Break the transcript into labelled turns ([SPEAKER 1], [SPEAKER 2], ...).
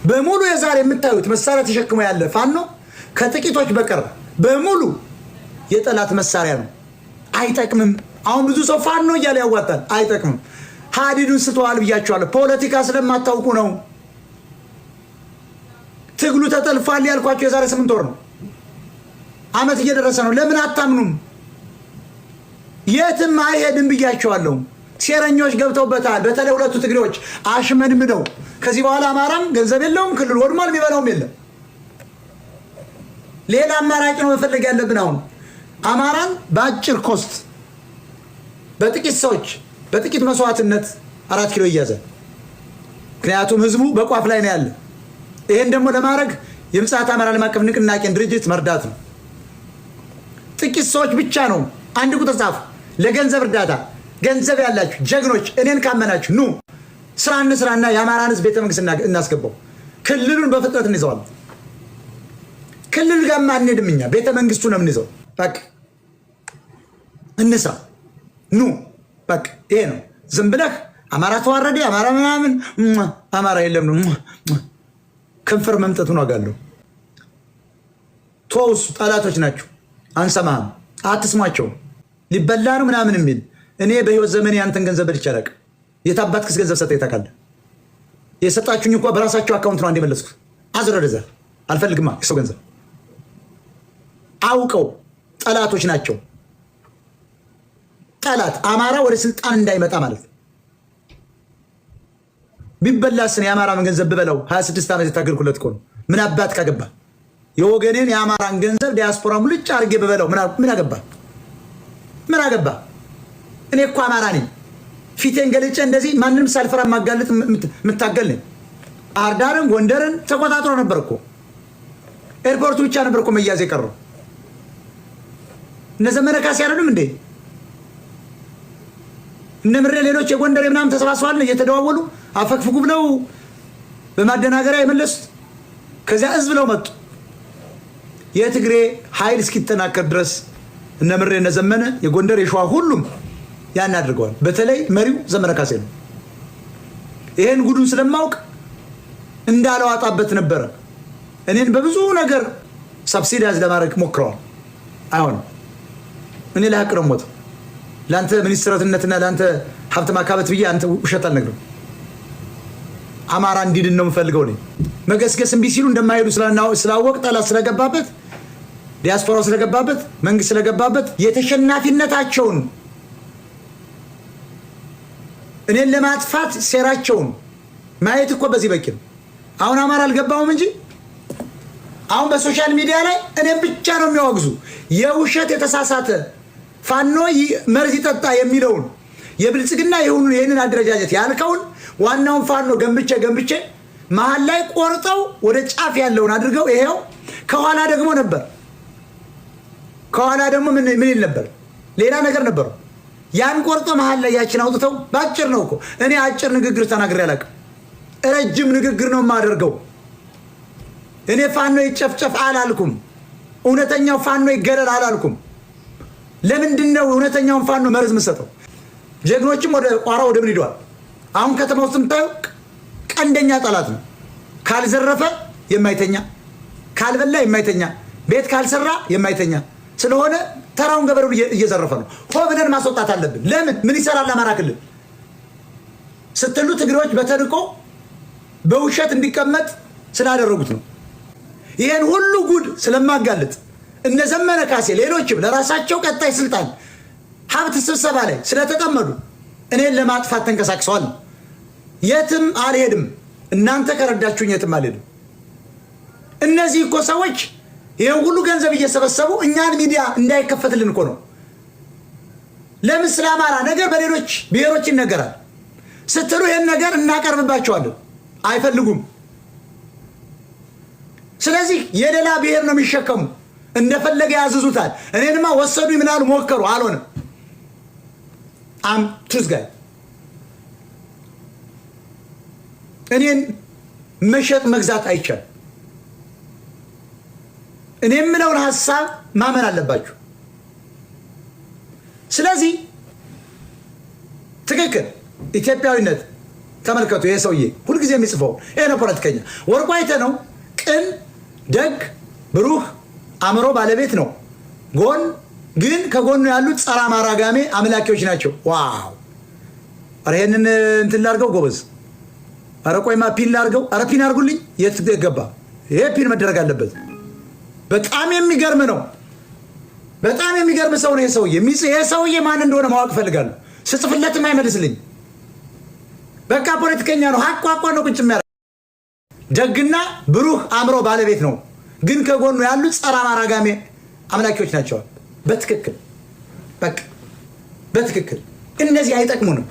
[SPEAKER 1] በሙሉ የዛሬ የምታዩት መሳሪያ ተሸክሞ ያለ ፋኖ ከጥቂቶች በቀር በሙሉ የጠላት መሳሪያ ነው። አይጠቅምም። አሁን ብዙ ሰው ፋኖ እያለ ያዋጣል። አይጠቅምም። ሀዲዱን ስተዋል ብያቸዋለሁ። ፖለቲካ ስለማታውቁ ነው። ትግሉ ተጠልፏል ያልኳቸው የዛሬ 8 ወር ነው። አመት እየደረሰ ነው። ለምን አታምኑም? የትም አይሄድም ብያቸዋለሁ። ሴረኞች ገብተውበታል። በተለይ ሁለቱ ትግሬዎች አሽመድምደው ከዚህ በኋላ አማራም ገንዘብ የለውም፣ ክልል ወድሟል፣ የሚበላውም የለም። ሌላ አማራጭ ነው መፈለግ ያለብን። አሁን አማራን በአጭር ኮስት በጥቂት ሰዎች በጥቂት መስዋዕትነት 4 ኪሎ ይያዛል። ምክንያቱም ህዝቡ በቋፍ ላይ ነው ያለ። ይሄን ደግሞ ለማድረግ የምጽአት አማራ ዓለም አቀፍ ንቅናቄን ድርጅት መርዳት ነው። ጥቂት ሰዎች ብቻ ነው። አንድ ቁጥር ጻፉ። ለገንዘብ እርዳታ ገንዘብ ያላችሁ ጀግኖች እኔን ካመናችሁ ኑ ስራ እንስራና የአማራን ህዝብ ቤተመንግስት እናስገባው። ክልሉን በፍጥነት እንይዘዋለን። ክልል ጋር አንሄድም እኛ ቤተመንግስቱ ነው የምንይዘው። በቃ እንስራ ኑ በቃ ይሄ ነው። ዝም ብለህ አማራ ተዋረደ አማራ ምናምን አማራ የለም ነው ከንፈር መምጠቱን ዋጋለሁ። ተውስ ጠላቶች ናቸው። አንሰማም፣ አትስሟቸው። ሊበላ ነው ምናምን የሚል እኔ በህይወት ዘመን ያንተን ገንዘብ በልቼ አላውቅም። የታባትክስ ገንዘብ ሰጠህ ታውቃለህ? የሰጣችሁኝ እንኳን በራሳቸው አካውንት ነው እንደመለስኩት። አዝረደዘ አልፈልግማ የሰው ገንዘብ። አውቀው ጠላቶች ናቸው። ጠላት አማራ ወደ ስልጣን እንዳይመጣ ማለት ቢበላስን የአማራ ገንዘብ ብበለው 26 ዓመት የታገልኩለት እኮ ነው። ምን አባት ካገባ የወገኔን የአማራን ገንዘብ ዲያስፖራ ሙልጭ አድርጌ ብበለው ምን አገባ? ምን አገባ? እኔ እኮ አማራ ነኝ። ፊቴን ገልጬ እንደዚህ ማንንም ሳልፈራ ማጋለጥ የምታገል ነኝ። ባህር ዳርን ጎንደርን ተቆጣጥሮ ነበር እኮ። ኤርፖርቱ ብቻ ነበር እኮ መያዝ የቀረው። እነ ዘመነ ካሴ አይደሉም እንዴ? እነ ምሬ ሌሎች የጎንደር ምናምን ተሰባስበዋል እየተደዋወሉ አፈክፍጉ ብለው በማደናገሪያ የመለሱት። ከዚያ እዝ ብለው መጡ። የትግሬ ኃይል እስኪጠናከር ድረስ እነ ምሬ እነ ዘመነ የጎንደር የሸዋ ሁሉም ያን አድርገዋል። በተለይ መሪው ዘመነ ካሴ ነው። ይሄን ጉዱን ስለማውቅ እንዳለዋጣበት ነበረ። እኔን በብዙ ነገር ሰብሲዲያዝ ለማድረግ ሞክረዋል። አይሆንም። እኔ ለሀቅ ነው ሞት ለአንተ ሚኒስትርነትና ለአንተ ሀብት ማካበት ብዬ አንተ ውሸት አልነግርም። አማራ እንዲድን ነው የምፈልገው። እኔ መገስገስ እምቢ ሲሉ እንደማይሄዱ ስላወቅ ጠላት ስለገባበት ዲያስፖራው ስለገባበት መንግስት ስለገባበት የተሸናፊነታቸውን እኔን ለማጥፋት ሴራቸውን ማየት እኮ በዚህ በቂ ነው። አሁን አማራ አልገባውም እንጂ አሁን በሶሻል ሚዲያ ላይ እኔም ብቻ ነው የሚያወግዙ። የውሸት የተሳሳተ ፋኖ መርዝ ይጠጣ የሚለውን የብልጽግና የሆኑ ይህንን አደረጃጀት ያልከውን ዋናውን ፋኖ ገንብቼ መሀል ላይ ቆርጠው ወደ ጫፍ ያለውን አድርገው ይሄው ከኋላ ደግሞ ነበር። ከኋላ ደግሞ ምን ይል ነበር? ሌላ ነገር ነበር። ያን ቆርጦ መሀል ላይ ያችን አውጥተው ባጭር ነው እኮ። እኔ አጭር ንግግር ተናግሬ አላውቅም። ረጅም ንግግር ነው የማደርገው። እኔ ፋኖ ይጨፍጨፍ አላልኩም። እውነተኛው ፋኖ ይገደል አላልኩም። ለምንድን ነው እውነተኛውን ፋኖ መርዝ የምሰጠው? ጀግኖችም ወደ ቋራ ወደ ምን ሄደዋል? አሁን ከተማ ውስጥ የምታየው ቀንደኛ ጠላት ነው። ካልዘረፈ የማይተኛ፣ ካልበላ የማይተኛ፣ ቤት ካልሰራ የማይተኛ ስለሆነ ተራውን ገበሬው እየዘረፈ ነው። ሆ ብለን ማስወጣት አለብን። ለምን ምን ይሰራል አማራ ክልል ስትሉ ትግሬዎች በተንቆ በውሸት እንዲቀመጥ ስላደረጉት ነው። ይሄን ሁሉ ጉድ ስለማጋለጥ እነ ዘመነ ካሴ ሌሎችም ለራሳቸው ቀጣይ ስልጣን ሀብት ስብሰባ ላይ ስለተጠመዱ እኔን ለማጥፋት ተንቀሳቅሰዋል። የትም አልሄድም። እናንተ ከረዳችሁኝ የትም አልሄድም። እነዚህ እኮ ሰዎች ይሄን ሁሉ ገንዘብ እየሰበሰቡ እኛን ሚዲያ እንዳይከፈትልን እኮ ነው። ለምን ስለ አማራ ነገር በሌሎች ብሔሮች ይነገራል ስትሉ ይሄን ነገር እናቀርብባቸዋለን። አይፈልጉም። ስለዚህ የሌላ ብሔር ነው የሚሸከሙ። እንደፈለገ ያዝዙታል። እኔንማ ወሰዱ ምናሉ ሞከሩ፣ አልሆነም። ቱዝጋይ እኔን መሸጥ መግዛት አይቻልም። እኔ የምለውን ሀሳብ ማመን አለባችሁ። ስለዚህ ትክክል ኢትዮጵያዊነት ተመልከቱ። ይሄ ሰውዬ ሁልጊዜ የሚጽፈው ይሄ ነው። ፖለቲከኛ ወርቁ አይተህ ነው። ቅን፣ ደግ፣ ብሩህ አእምሮ ባለቤት ነው። ጎን ግን ከጎኑ ያሉት ጸረ አማራ ጋሜ አምላኪዎች ናቸው። ዋው! ኧረ ይሄንን እንትን ላድርገው ጎበዝ። ኧረ ቆይማ ፒን ላድርገው። ኧረ ፒን አድርጉልኝ። የት ገባ? ይሄ ፒን መደረግ አለበት። በጣም የሚገርም ነው። በጣም የሚገርም ሰው ነው ይሄ ሰውዬ። ይሄ ሰውዬ ማን እንደሆነ ማወቅ እፈልጋለሁ። ስጽፍለትም አይመልስልኝ። በቃ ፖለቲከኛ ነው። ሀቋ ነው ቁጭ የሚያደርግ ደግና ብሩህ አእምሮ ባለቤት ነው። ግን ከጎኑ ያሉት ጸረ አማራ ጋሜ አምላኪዎች ናቸው። በትክክል በቃ በትክክል እነዚህ አይጠቅሙንም።